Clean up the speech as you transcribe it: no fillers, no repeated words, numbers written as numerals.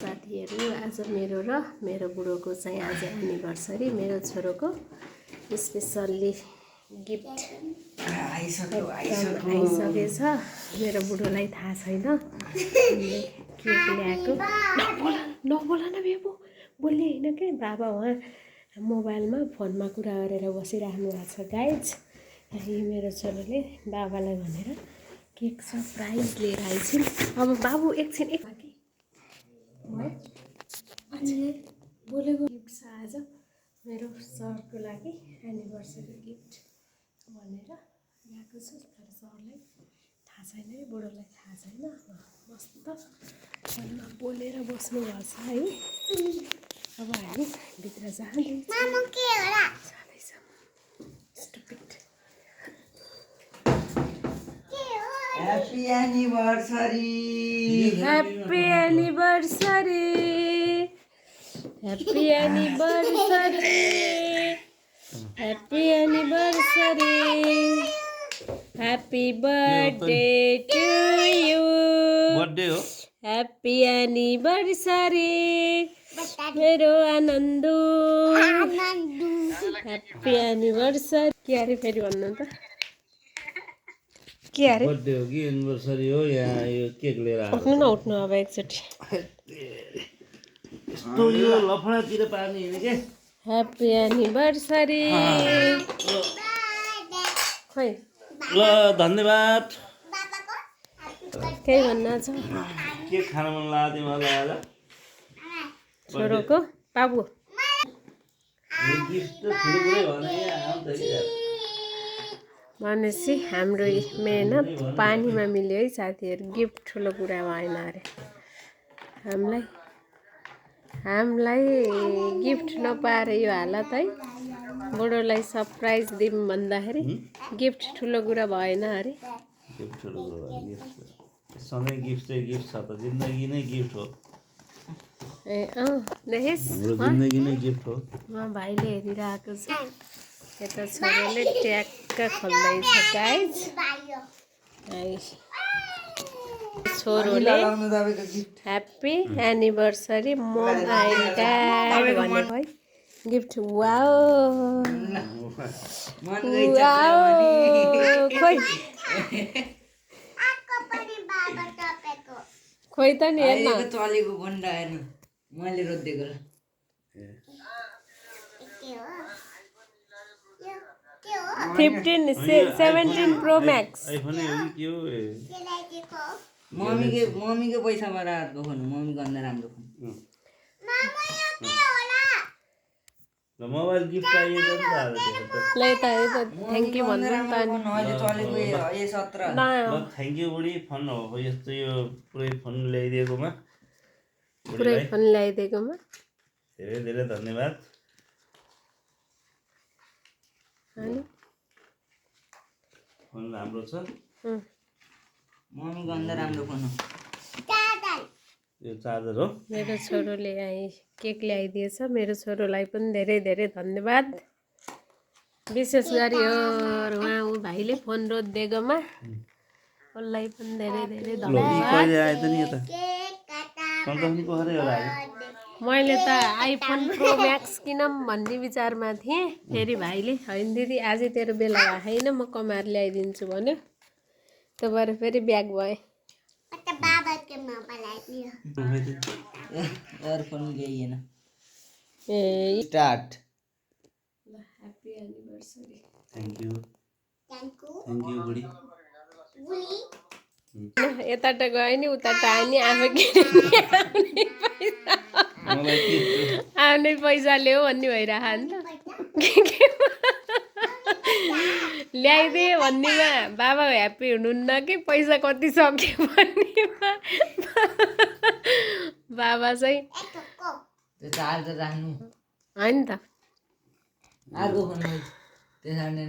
साथीहरु आज मेरो र मेरो बुढोको चाहिँ आज एनिभर्सरी मेरो छोरोको स्पेशली गिफ्ट आइसकेछ। मेरो बुढोलाई थाहा छैन के ल्याएको। नबोल न बेबु, बोल्ने हैन के। बाबा वहाँ मोबाइलमा फोनमा कुरा गरेर बसिराख्नु भएको छ गाइज। यही मेरो छोरोले बाबालाई भनेर केक सरप्राइज लिएर आइछिन्। अब बाबु एकछिन एक बोलेको गिफ्ट छ आज मेरो सरको लागि एनिभर्सरी गिफ्ट भनेर ल्याएको छु। तर सरलाई थाहा छैन है, बुढोलाई थाहा छैन। मस्त फोनमा बोलेर बस्नु भएको छ है। अब हामी भित्र जाँदैछौँ। Happy anniversary! Happy anniversary! Happy anniversary! Happy anniversary! Happy birthday to you! Birthday ho? Happy anniversary! मेरो आनन्दु! Happy anniversary! के अरे फेरि भन्नु त? के अरे? बर्थडे हो कि एनिभर्सरी हो? यहाँ यो केक लिएर आएको। उठ्नु न उठ्नु अब एकचोटि। यस्तो यो लफडातिर पार्ने हैन के। Happy anniversary. खोइ ल धन्यवाद। केही भन्न छ? केक खान मन लाग्यो मलाई आज। छोरोको बाबु यो गिफ्ट त ठुलो कुरै भने आउँ त के। भनेपछि हाम्रो मेहनत पानीमा मिल्यो है साथीहरु। गिफ्ट ठुलो कुरा भएन अरे। हामीलाई गिफ्ट नपाएर यो हालत है। बुढोलाई सरप्राइज दिउँ भन्दाखेरि गिफ्ट ठुलो कुरा भएन अरे। गिफ्ट ठुलो कुरा गिफ्ट सधैँ गिफ्ट चाहिँ गिफ्ट छ त। जिन्दगी नै गिफ्ट हो। ए देखेस् हाम्रो जिन्दगी नै गिफ्ट हो। म भाइले हेरिरहेको छ। यता छोरोले ट्याक्क खोल्दैछ गाइज। छोरोले happy anniversary momo and dad भनेको है गिफ्ट। वाओ खोइ खोइ त नि हेर्न चलेको बन्दा हेर्नु मैले रोज्देको 17 प्रो मैक्स आइफोन हो कि के हो? मम्मीको पैसामा राखेको फोन। मम्मीको भन्दा राम्रो फोन। ल मोबाइल गिफ्ट चाहियो त आज ल त थ्यांक यू भन्नु त अनि अहिले चलेको A17 ल थ्यांक यू बुढी फोन हो यस्तो यो पुरै फोन ल्याइदिएकोमा। पुरै फोन ल्याइदिएकोमा धेरै धेरै धन्यवाद। अनि फोन राम्रो छ। मम्मीको भन्दा राम्रो फोन हो। यो चार्जर हो। मेरो छोरोले यहाँ केक ल्याइदिएछ। मेरो छोरोलाई पनि धेरै धेरै धन्यवाद। विशेष गरी उहाँ भाइले फोन रोज्देकोमा उसलाई पनि धेरै धेरै धन्यवाद। मैले त आइफोन प्रो म्याक्स किनौँ भन्ने विचारमा थिएँ। फेरि भाइले हैन दिदी आजै तेरो बेला भएन म कमाएर ल्याइदिन्छु भन्यो। त्यो भएर फेरि ब्याक भए। एयरफोन ल्याइएन। ए स्टार्ट। ल ह्याप्पी एनिभर्सरी। थ्यांक यू बुढी। यताबाट गयो नि उताबाट आयो नि आफै आउने पैसा ल्याऊ भन्ने भइरहेको नि त। ल्याइदिए भन्नेमा बाबा ह्याप्पी हुनुहुन्न कि पैसा कति सक्यो भन्नेमा बाबा चाहिँ त्यो चार्जर राख्नु हैन त। अर्को फोन त्यसरी